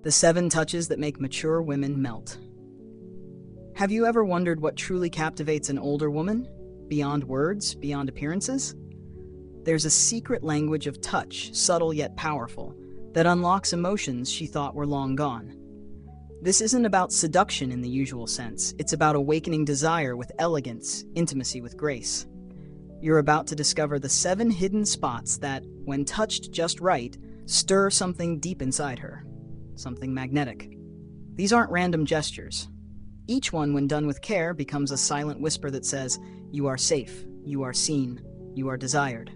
The 7 touches that make mature women melt. Have you ever wondered what truly captivates an older woman? Beyond words, beyond appearances? There's a secret language of touch, subtle yet powerful, that unlocks emotions she thought were long gone. This isn't about seduction in the usual sense. It's about awakening desire with elegance, intimacy with grace. You're about to discover the 7 hidden spots that, when touched just right, stir something deep inside her. Something magnetic. These aren't random gestures. Each one, when done with care, becomes a silent whisper that says, "You are safe, you are seen, you are desired."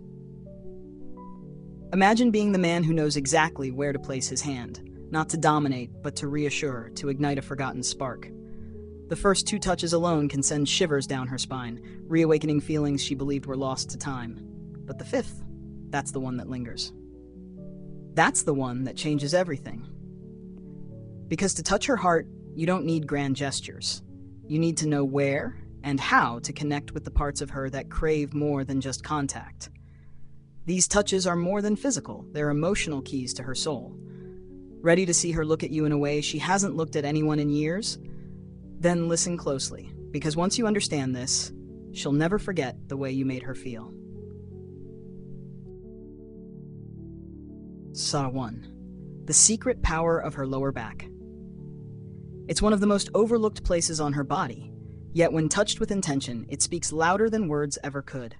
Imagine being the man who knows exactly where to place his hand, not to dominate, but to reassure, to ignite a forgotten spark. The first 2 touches alone can send shivers down her spine, reawakening feelings she believed were lost to time. But the 5th, that's the one that lingers. That's the one that changes everything. Because to touch her heart, you don't need grand gestures. You need to know where and how to connect with the parts of her that crave more than just contact. These touches are more than physical, they're emotional keys to her soul. Ready to see her look at you in a way she hasn't looked at anyone in years? Then listen closely, because once you understand this, she'll never forget the way you made her feel. Saw 1. The secret power of her lower back. It's one of the most overlooked places on her body, yet when touched with intention, it speaks louder than words ever could.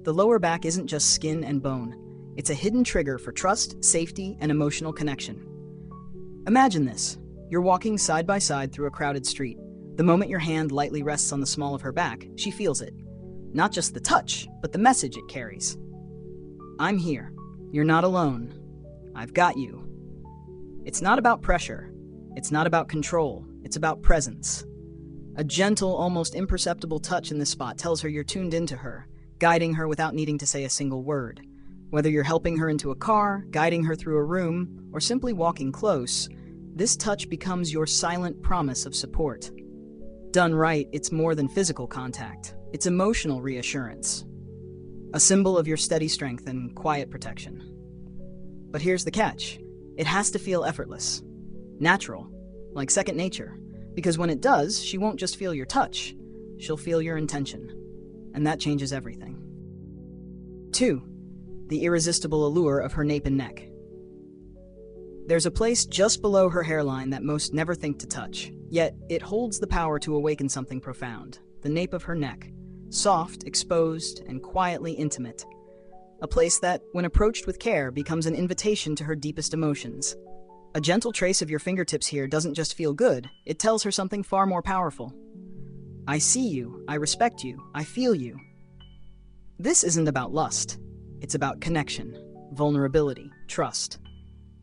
The lower back isn't just skin and bone. It's a hidden trigger for trust, safety, and emotional connection. Imagine this. You're walking side by side through a crowded street. The moment your hand lightly rests on the small of her back, she feels it. Not just the touch, but the message it carries. I'm here. You're not alone. I've got you. It's not about pressure. It's not about control. It's about presence. A gentle, almost imperceptible touch in this spot tells her you're tuned into her, guiding her without needing to say a single word. Whether you're helping her into a car, guiding her through a room, or simply walking close, this touch becomes your silent promise of support. Done right, it's more than physical contact. It's emotional reassurance. A symbol of your steady strength and quiet protection. But here's the catch. It has to feel effortless. Natural. Like second nature. Because when it does, she won't just feel your touch. She'll feel your intention. And that changes everything. 2. The irresistible allure of her nape and neck. There's a place just below her hairline that most never think to touch, yet it holds the power to awaken something profound. The nape of her neck. Soft, exposed, and quietly intimate. A place that, when approached with care, becomes an invitation to her deepest emotions. A gentle trace of your fingertips here doesn't just feel good, it tells her something far more powerful. I see you, I respect you, I feel you. This isn't about lust. It's about connection, vulnerability, trust.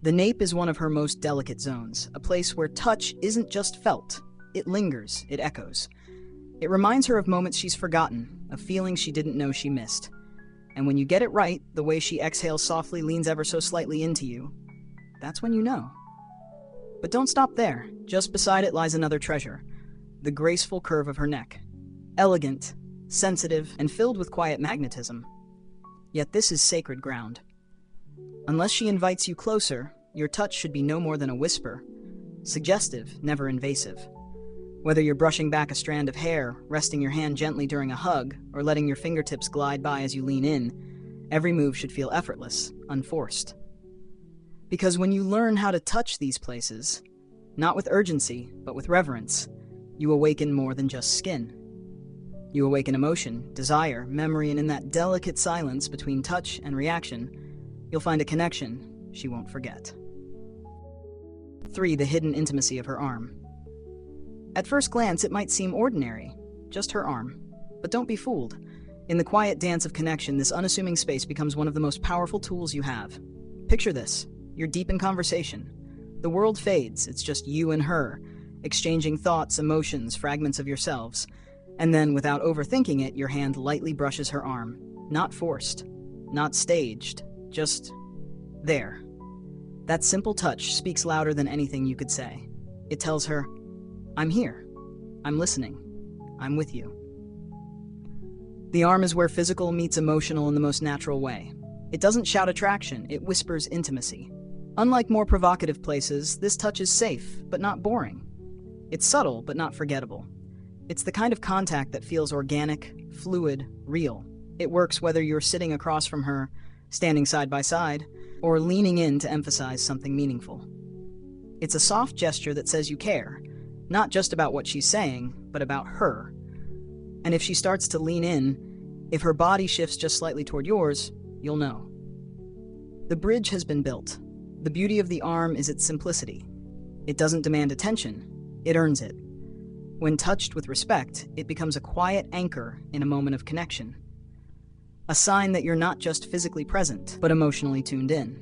The nape is one of her most delicate zones, a place where touch isn't just felt. It lingers, it echoes. It reminds her of moments she's forgotten, of feelings she didn't know she missed. And when you get it right, the way she exhales softly, leans ever so slightly into you, that's when you know. But don't stop there. Just beside it lies another treasure, the graceful curve of her neck. Elegant, sensitive, and filled with quiet magnetism. Yet this is sacred ground. Unless she invites you closer, your touch should be no more than a whisper. Suggestive, never invasive. Whether you're brushing back a strand of hair, resting your hand gently during a hug, or letting your fingertips glide by as you lean in, every move should feel effortless, unforced. Because when you learn how to touch these places, not with urgency, but with reverence, you awaken more than just skin. You awaken emotion, desire, memory, and in that delicate silence between touch and reaction, you'll find a connection she won't forget. 3. The hidden intimacy of her arm. At first glance, it might seem ordinary, just her arm. But don't be fooled. In the quiet dance of connection, this unassuming space becomes one of the most powerful tools you have. Picture this. You're deep in conversation. The world fades, it's just you and her, exchanging thoughts, emotions, fragments of yourselves. And then, without overthinking it, your hand lightly brushes her arm. Not forced, not staged, just there. That simple touch speaks louder than anything you could say. It tells her, I'm here, I'm listening, I'm with you. The arm is where physical meets emotional in the most natural way. It doesn't shout attraction, it whispers intimacy. Unlike more provocative places, this touch is safe, but not boring. It's subtle, but not forgettable. It's the kind of contact that feels organic, fluid, real. It works whether you're sitting across from her, standing side by side, or leaning in to emphasize something meaningful. It's a soft gesture that says you care, not just about what she's saying, but about her. And if she starts to lean in, if her body shifts just slightly toward yours, you'll know. The bridge has been built. The beauty of the arm is its simplicity. It doesn't demand attention, it earns it. When touched with respect, it becomes a quiet anchor in a moment of connection. A sign that you're not just physically present, but emotionally tuned in.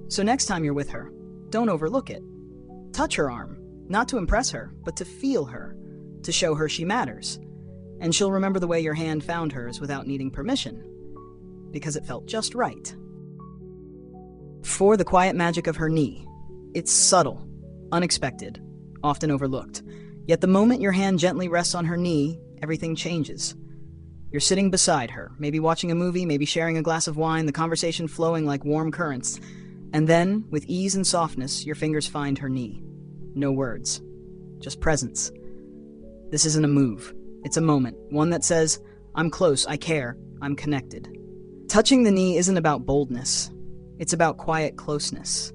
So next time you're with her, don't overlook it. Touch her arm, not to impress her, but to feel her, to show her she matters. And she'll remember the way your hand found hers without needing permission, because it felt just right. 4. The quiet magic of her knee. It's subtle, unexpected, often overlooked. Yet the moment your hand gently rests on her knee, everything changes. You're sitting beside her, maybe watching a movie, maybe sharing a glass of wine, the conversation flowing like warm currents. And then, with ease and softness, your fingers find her knee. No words, just presence. This isn't a move. It's a moment, one that says, I'm close, I care, I'm connected. Touching the knee isn't about boldness. It's about quiet closeness.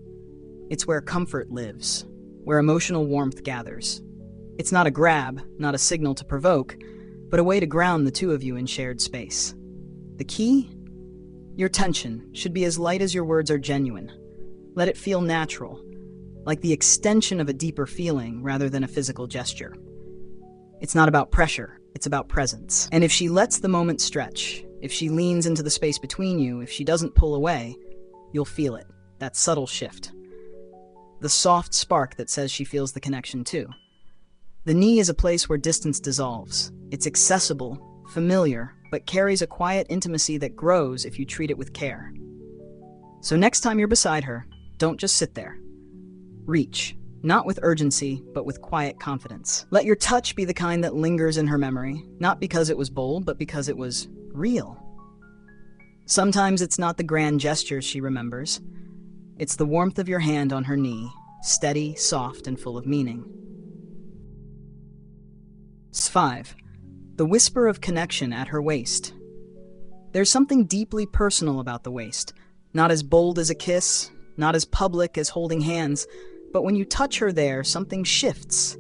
It's where comfort lives, where emotional warmth gathers. It's not a grab, not a signal to provoke, but a way to ground the two of you in shared space. The key? Your tension should be as light as your words are genuine. Let it feel natural, like the extension of a deeper feeling rather than a physical gesture. It's not about pressure, it's about presence. And if she lets the moment stretch, if she leans into the space between you, if she doesn't pull away, you'll feel it, that subtle shift. The soft spark that says she feels the connection too. The knee is a place where distance dissolves. It's accessible, familiar, but carries a quiet intimacy that grows if you treat it with care. So next time you're beside her, don't just sit there. Reach, not with urgency, but with quiet confidence. Let your touch be the kind that lingers in her memory, not because it was bold, but because it was real. Sometimes it's not the grand gestures she remembers. It's the warmth of your hand on her knee, steady, soft, and full of meaning. 5. The whisper of connection at her waist. There's something deeply personal about the waist, not as bold as a kiss, not as public as holding hands, but when you touch her there, something shifts.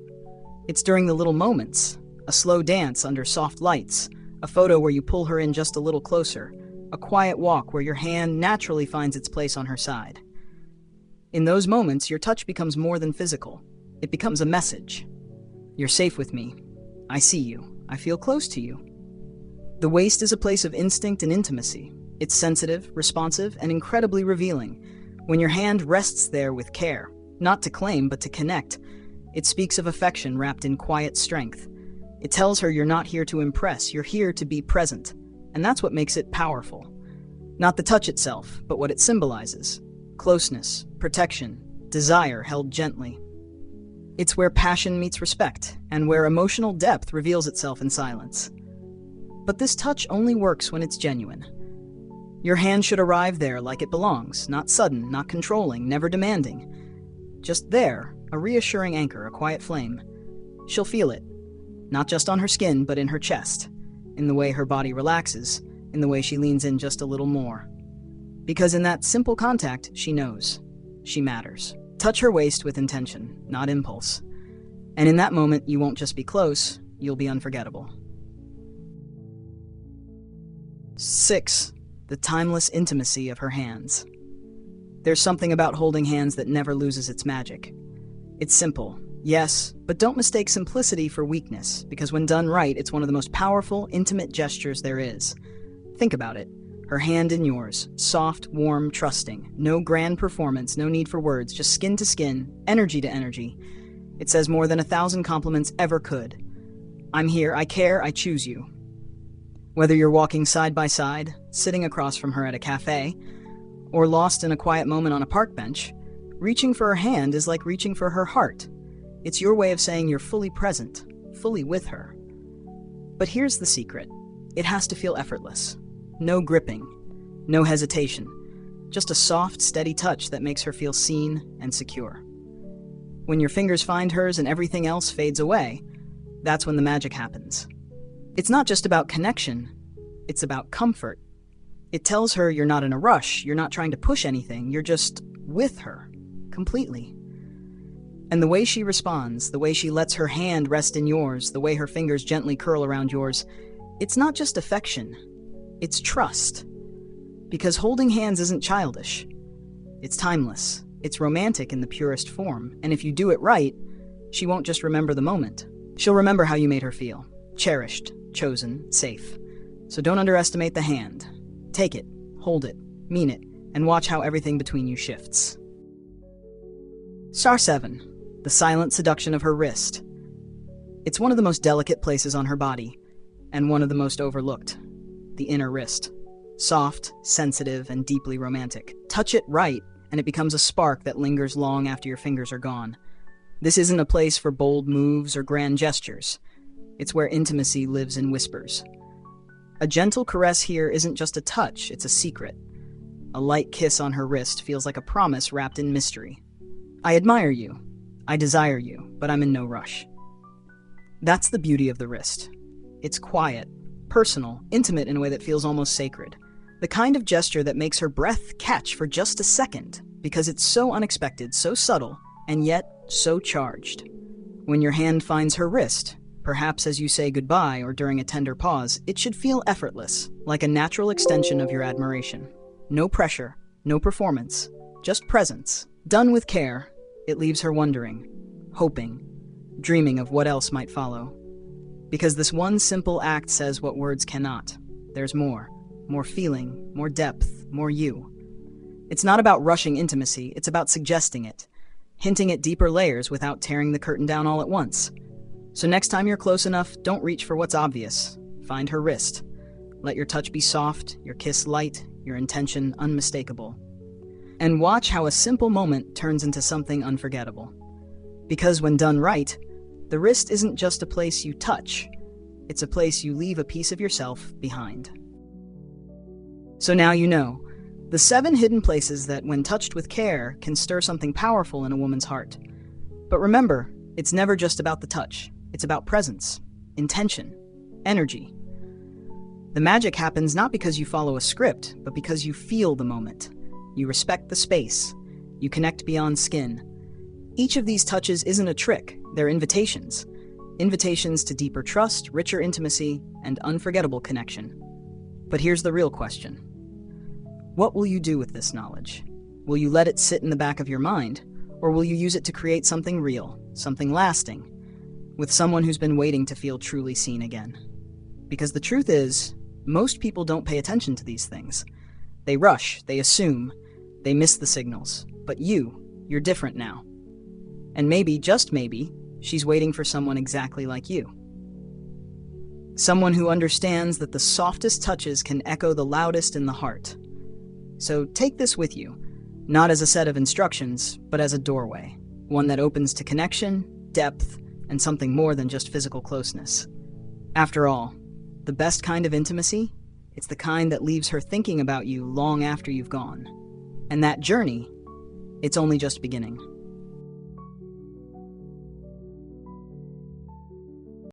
It's during the little moments, a slow dance under soft lights, a photo where you pull her in just a little closer, a quiet walk where your hand naturally finds its place on her side. In those moments, your touch becomes more than physical. It becomes a message. You're safe with me. I see you. I feel close to you. The waist is a place of instinct and intimacy. It's sensitive, responsive, and incredibly revealing. When your hand rests there with care, not to claim, but to connect, it speaks of affection wrapped in quiet strength. It tells her you're not here to impress, you're here to be present. And that's what makes it powerful. Not the touch itself, but what it symbolizes. Closeness, protection, desire held gently. It's where passion meets respect, and where emotional depth reveals itself in silence. But this touch only works when it's genuine. Your hand should arrive there like it belongs, not sudden, not controlling, never demanding. Just there, a reassuring anchor, a quiet flame. She'll feel it, not just on her skin, but in her chest, in the way her body relaxes, in the way she leans in just a little more. Because in that simple contact, she knows. She matters. Touch her waist with intention, not impulse. And in that moment, you won't just be close, you'll be unforgettable. 6. The timeless intimacy of her hands. There's something about holding hands that never loses its magic. It's simple, yes, but don't mistake simplicity for weakness, because when done right, it's one of the most powerful, intimate gestures there is. Think about it. Her hand in yours, soft, warm, trusting. No grand performance, no need for words, just skin to skin, energy to energy. It says more than 1,000 compliments ever could. I'm here, I care, I choose you. Whether you're walking side by side, sitting across from her at a cafe, or lost in a quiet moment on a park bench, reaching for her hand is like reaching for her heart. It's your way of saying you're fully present, fully with her. But here's the secret. It has to feel effortless. No gripping, no hesitation. just a soft, steady touch that makes her feel seen and secure. When your fingers find hers and everything else fades away, that's when the magic happens. It's not just about connection, it's about comfort. It tells her you're not in a rush, you're not trying to push anything, you're just with her, completely. And the way she responds, the way she lets her hand rest in yours, the way her fingers gently curl around yours, it's not just affection, it's trust. Because holding hands isn't childish. It's timeless. It's romantic in the purest form. And if you do it right, she won't just remember the moment. She'll remember how you made her feel. Cherished, chosen, safe. So don't underestimate the hand. Take it, hold it, mean it, and watch how everything between you shifts. Star 7. The silent seduction of her wrist. It's one of the most delicate places on her body, and one of the most overlooked. The inner wrist. Soft, sensitive, and deeply romantic. Touch it right, and it becomes a spark that lingers long after your fingers are gone. This isn't a place for bold moves or grand gestures. It's where intimacy lives in whispers. A gentle caress here isn't just a touch, it's a secret. A light kiss on her wrist feels like a promise wrapped in mystery. I admire you. I desire you, but I'm in no rush. That's the beauty of the wrist. It's quiet, personal, intimate in a way that feels almost sacred. The kind of gesture that makes her breath catch for just a second, because it's so unexpected, so subtle, and yet so charged. When your hand finds her wrist, perhaps as you say goodbye or during a tender pause, it should feel effortless, like a natural extension of your admiration. No pressure, no performance, just presence. Done with care, it leaves her wondering, hoping, dreaming of what else might follow. Because this one simple act says what words cannot. There's more. More feeling, more depth, more you. It's not about rushing intimacy, it's about suggesting it, hinting at deeper layers without tearing the curtain down all at once. So next time you're close enough, don't reach for what's obvious. Find her wrist. Let your touch be soft, your kiss light, your intention unmistakable. And watch how a simple moment turns into something unforgettable. Because when done right, the wrist isn't just a place you touch, it's a place you leave a piece of yourself behind. So now you know, the 7 hidden places that, when touched with care, can stir something powerful in a woman's heart. But remember, it's never just about the touch. It's about presence, intention, energy. The magic happens not because you follow a script, but because you feel the moment. You respect the space. You connect beyond skin. Each of these touches isn't a trick, they're invitations. Invitations to deeper trust, richer intimacy, and unforgettable connection. But here's the real question. What will you do with this knowledge? Will you let it sit in the back of your mind, or will you use it to create something real, something lasting, with someone who's been waiting to feel truly seen again? Because the truth is, most people don't pay attention to these things. They rush, they assume, they miss the signals. But you're different now. And maybe, just maybe, she's waiting for someone exactly like you. Someone who understands that the softest touches can echo the loudest in the heart. So take this with you, not as a set of instructions, but as a doorway, one that opens to connection, depth, and something more than just physical closeness. After all, the best kind of intimacy, it's the kind that leaves her thinking about you long after you've gone. And that journey, it's only just beginning.